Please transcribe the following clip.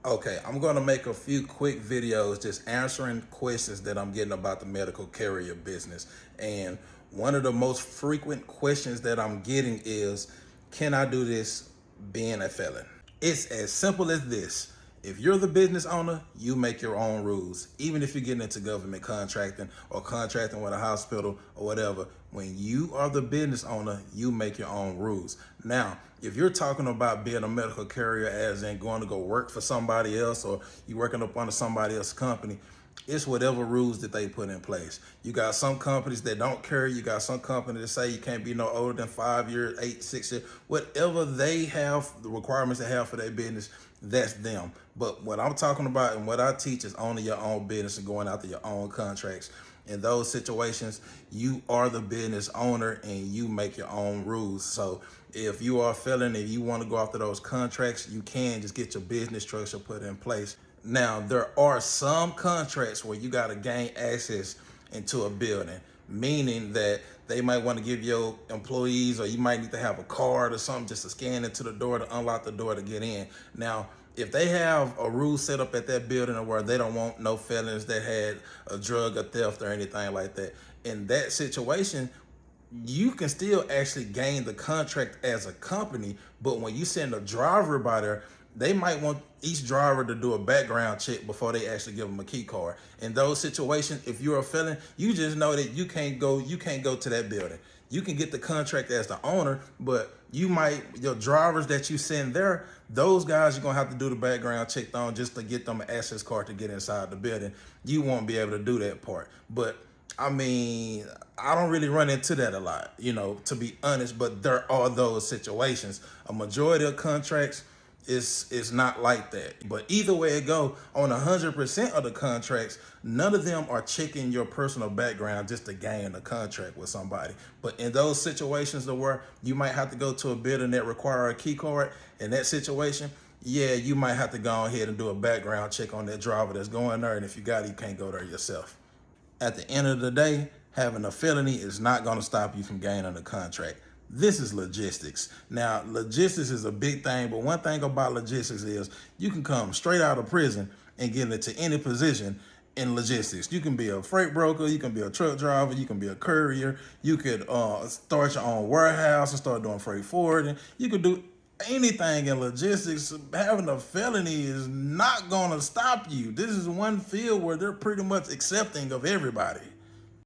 Okay, I'm gonna make a few quick videos just answering questions that I'm getting about the medical carrier business. And one of the most frequent questions that I'm getting is, can I do this being a felon? It's as simple as this. If you're the business owner, you make your own rules. Even if you're getting into government contracting or contracting with a hospital or whatever, when you are the business owner, you make your own rules. Now, if you're talking about being a medical carrier as in going to go work for somebody else or you working up under somebody else's company, it's whatever rules that they put in place. You got some companies that don't care. You got some companies that say you can't be no older than 5 years, 8, 6 years, whatever they have, the requirements they have for their business, that's them. But what I'm talking about and what I teach is owning your own business and going after your own contracts. In those situations, you are the business owner and you make your own rules. So if you are a felon and you want to go after those contracts, you can just get your business structure put in place. Now, there are some contracts where you got to gain access into a building, meaning that they might want to give your employees, or you might need to have a card or something just to scan into the door to unlock the door to get in. Now, if they have a rule set up at that building where they don't want no felons that had a drug or theft or anything like that, in that situation, you can still actually gain the contract as a company. But when you send a driver by there, they might want each driver to do a background check before they actually give them a key card. In those situations, if you're a felon, you just know that you can't go to that building. You can get the contract as the owner, but your drivers that you send there, those guys you're gonna have to do the background check on just to get them an access card to get inside the building. You won't be able to do that part. But I mean, I don't really run into that a lot, to be honest, but there are those situations. A majority of contracts is not like that. But either way it go, on 100% of the contracts, none of them are checking your personal background just to gain a contract with somebody. But in those situations where you might have to go to a building that require a key card, in that situation, yeah, you might have to go ahead and do a background check on that driver that's going there. And if you got it, you can't go there yourself. At the end of the day, having a felony is not going to stop you from gaining a contract. This is logistics. Now, logistics is a big thing, but one thing about logistics is you can come straight out of prison and get into any position in logistics. You can be a freight broker, you can be a truck driver, you can be a courier, you could start your own warehouse and start doing freight forwarding. You could do anything in logistics. Having a felony is not going to stop you. This is one field where they're pretty much accepting of everybody.